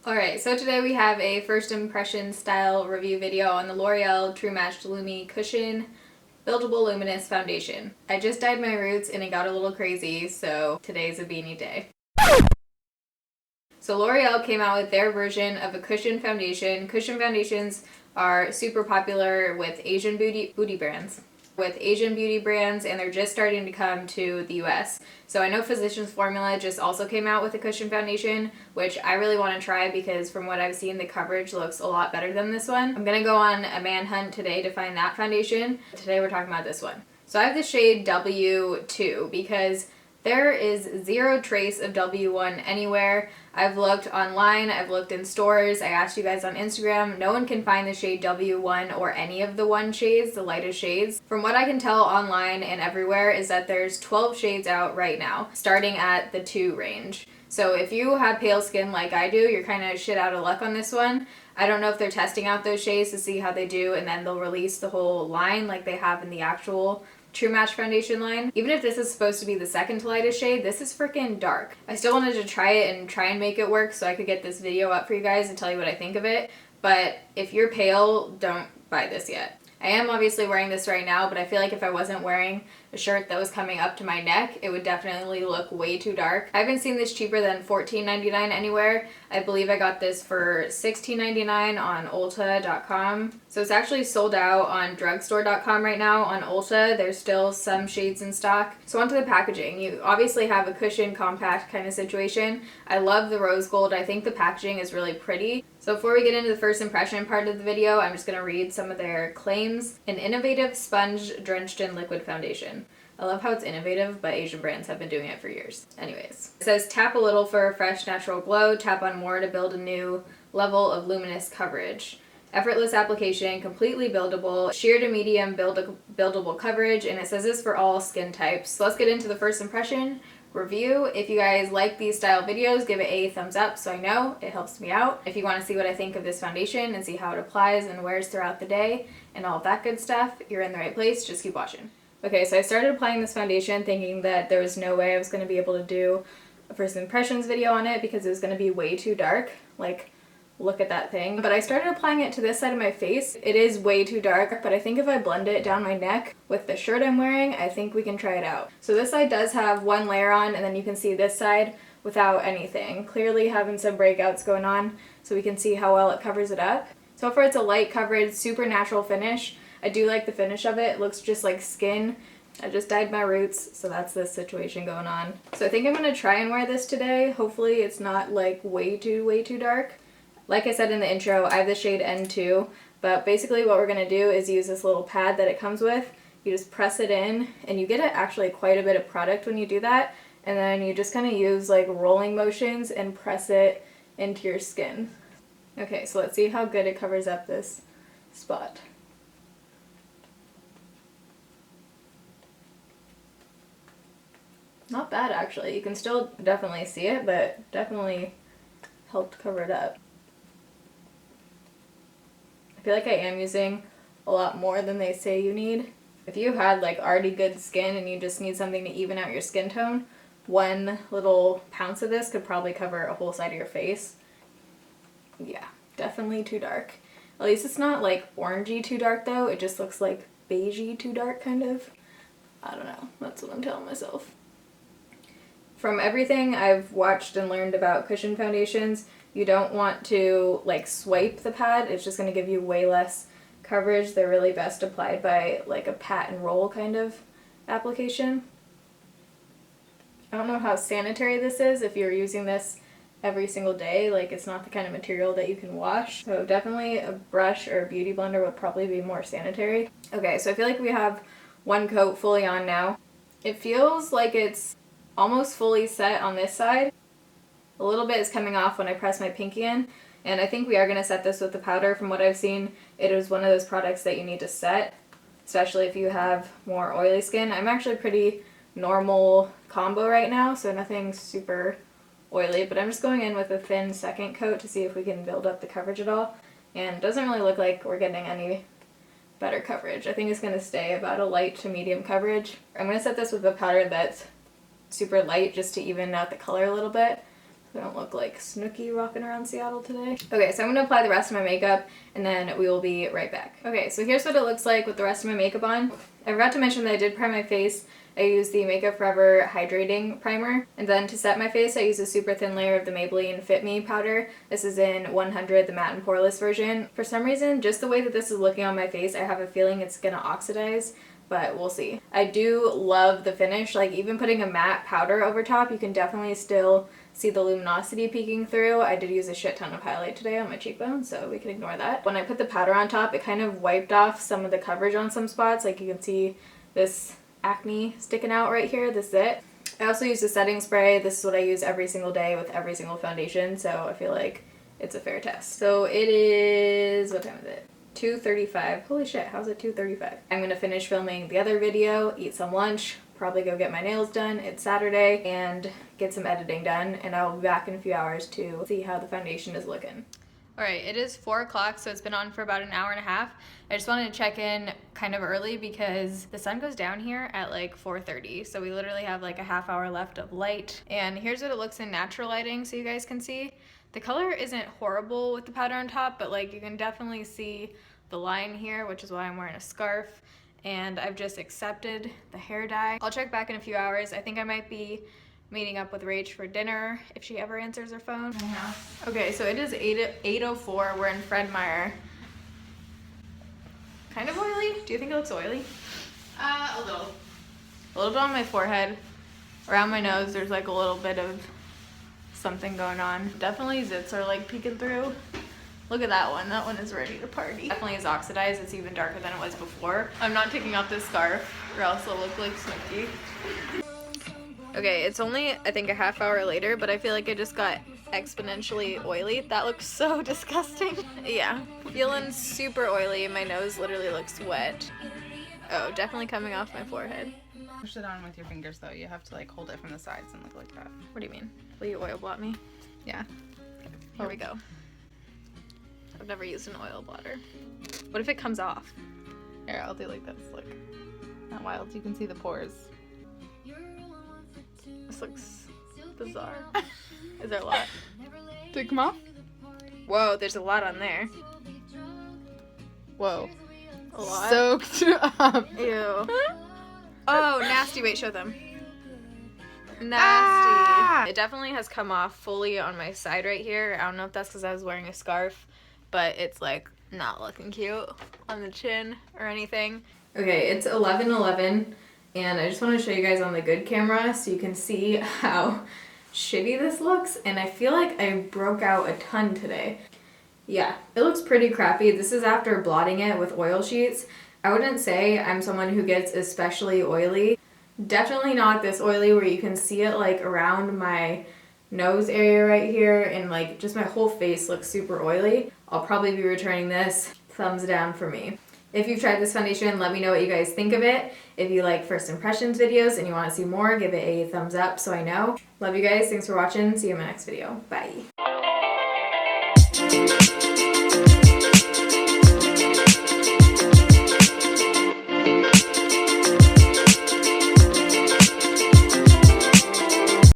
Alright, so today we have a first impression style review video on the L'Oreal True Match Lumi Cushion Buildable Luminous Foundation. I just dyed my roots and it got a little crazy, so today's a beanie day. So L'Oreal came out with their version of a cushion foundation. Cushion foundations are super popular with Asian beauty brands. And they're just starting to come to the US. So I know Physicians Formula just also came out with a cushion foundation, which I really want to try because from what I've seen, the coverage looks a lot better than this one. I'm gonna go on a manhunt today to find that foundation. Today we're talking about this one. So I have the shade W2 because there is zero trace of W1 anywhere. I've looked online, I've looked in stores, I asked you guys on Instagram, no one can find the shade W1 or any of the 1 shades, the lightest shades. From what I can tell online and everywhere is that there's 12 shades out right now, starting at the 2 range. So if you have pale skin like I do, you're kind of shit out of luck on this one. I don't know if they're testing out those shades to see how they do and then they'll release the whole line like they have in the actual True Match foundation line. Even if this is supposed to be the second to lightest shade, this is freaking dark. I still wanted to try it and make it work so I could get this video up for you guys and tell you what I think of it. But if you're pale, don't buy this yet. I am obviously wearing this right now, but I feel like if I wasn't wearing a shirt that was coming up to my neck, it would definitely look way too dark. I haven't seen this cheaper than $14.99 anywhere. I believe I got this for $16.99 on Ulta.com. So it's actually sold out on drugstore.com right now. On Ulta, there's still some shades in stock. So onto the packaging. You obviously have a cushion compact kind of situation. I love the rose gold. I think the packaging is really pretty. So before we get into the first impression part of the video, I'm just going to read some of their claims. An innovative sponge drenched in liquid foundation. I love how it's innovative, but Asian brands have been doing it for years. Anyways, it says tap a little for a fresh natural glow, tap on more to build a new level of luminous coverage. Effortless application, completely buildable, sheer to medium buildable coverage, and it says this for all skin types. So let's get into the first impression review. If you guys like these style videos, give it a thumbs up so I know. It helps me out. If you want to see what I think of this foundation and see how it applies and wears throughout the day and all of that good stuff, you're in the right place. Just keep watching. Okay, so I started applying this foundation thinking that there was no way I was going to be able to do a first impressions video on it because it was going to be way too dark. Like, look at that thing. But I started applying it to this side of my face. It is way too dark, but I think if I blend it down my neck with the shirt I'm wearing, I think we can try it out. So this side does have one layer on, and then you can see this side without anything. Clearly having some breakouts going on, so we can see how well it covers it up. So far it's a light coverage, super natural finish. I do like the finish of it. It looks just like skin. I just dyed my roots, so that's the situation going on. So I think I'm gonna try and wear this today. Hopefully it's not like way too dark. Like I said in the intro, I have the shade N2, but basically what we're going to do is use this little pad that it comes with. You just press it in, and you get actually quite a bit of product when you do that, and then you just kind of use like rolling motions and press it into your skin. Okay, so let's see how good it covers up this spot. Not bad actually. You can still definitely see it, but definitely helped cover it up. I feel like I am using a lot more than they say you need. If you had like already good skin and you just need something to even out your skin tone, one little pounce of this could probably cover a whole side of your face. Yeah, definitely too dark. At least it's not like orangey too dark though, it just looks like beigey too dark kind of. I don't know, that's what I'm telling myself. From everything I've watched and learned about cushion foundations, you don't want to like swipe the pad. It's just going to give you way less coverage. They're really best applied by like a pat and roll kind of application. I don't know how sanitary this is if you're using this every single day. Like, it's not the kind of material that you can wash. So definitely a brush or a beauty blender would probably be more sanitary. Okay, so I feel like we have one coat fully on now. It feels like it's almost fully set on this side. A little bit is coming off when I press my pinky in, and I think we are going to set this with the powder. From what I've seen, it is one of those products that you need to set, especially if you have more oily skin. I'm actually pretty normal combo right now, so nothing super oily, but I'm just going in with a thin second coat to see if we can build up the coverage at all, and it doesn't really look like we're getting any better coverage. I think it's going to stay about a light to medium coverage. I'm going to set this with a powder that's super light just to even out the color a little bit. I don't look like Snooki rocking around Seattle today. Okay, so I'm going to apply the rest of my makeup and then we will be right back. Okay, so here's what it looks like with the rest of my makeup on. I forgot to mention that I did prime my face. I used the Makeup Forever Hydrating Primer. And then to set my face, I used a super thin layer of the Maybelline Fit Me powder. This is in 100, the matte and poreless version. For some reason, just the way that this is looking on my face, I have a feeling it's going to oxidize, but we'll see. I do love the finish. Like, even putting a matte powder over top, you can definitely still see the luminosity peeking through. I did use a shit ton of highlight today on my cheekbone, so we can ignore that. When I put the powder on top, it kind of wiped off some of the coverage on some spots. Like, you can see this acne sticking out right here. This is it. I also use a setting spray. This is what I use every single day with every single foundation, so I feel like it's a fair test. So it is, what time is it? 2:35. Holy shit, how's it 2:35? I'm gonna finish filming the other video, eat some lunch, probably go get my nails done. It's Saturday, and get some editing done, and I'll be back in a few hours to see how the foundation is looking. Alright, it is 4 o'clock, so it's been on for about an hour and a half. I just wanted to check in kind of early because the sun goes down here at like 4:30, so we literally have like a half hour left of light. And here's what it looks in natural lighting so you guys can see. The color isn't horrible with the powder on top, but like you can definitely see the line here, which is why I'm wearing a scarf. And I've just accepted the hair dye. I'll check back in a few hours. I think I might be meeting up with Rach for dinner if she ever answers her phone. Okay, so it is 8:04. We're in Fred Meyer. Kind of oily? Do you think it looks oily? A little. A little bit on my forehead. Around my nose, there's like a little bit of something going on. Definitely zits are like peeking through. Look at that one. That one is ready to party. Definitely is oxidized. It's even darker than it was before. I'm not taking off this scarf or else it'll look like Snooki. Okay, it's only, I think, a half hour later, but I feel like it just got exponentially oily. That looks so disgusting. Yeah, feeling super oily. My nose literally looks wet. Oh, definitely coming off my forehead. Push it on with your fingers, though. You have to, like, hold it from the sides and look like that. What do you mean? Will you oil blot me? Yeah. Here we go. I've never used an oil blotter. What if it comes off? Here, I'll do like this. Look. Not wild. You can see the pores. This looks bizarre. Is there a lot? Did it come off? Whoa, there's a lot on there. Whoa. A lot? Soaked up. Ew. Oh, nasty. Wait, show them. Nasty. Ah! It definitely has come off fully on my side right here. I don't know if that's because I was wearing a scarf, but it's like not looking cute on the chin or anything. Okay, it's 11:11. And I just want to show you guys on the good camera so you can see how shitty this looks. And I feel like I broke out a ton today. Yeah, it looks pretty crappy. This is after blotting it with oil sheets. I wouldn't say I'm someone who gets especially oily. Definitely not this oily where you can see it like around my nose area right here, and like just my whole face looks super oily. I'll probably be returning this. Thumbs down for me. If you've tried this foundation, let me know what you guys think of it. If you like first impressions videos and you want to see more, give it a thumbs up so I know. Love you guys. Thanks for watching. See you in my next video. Bye.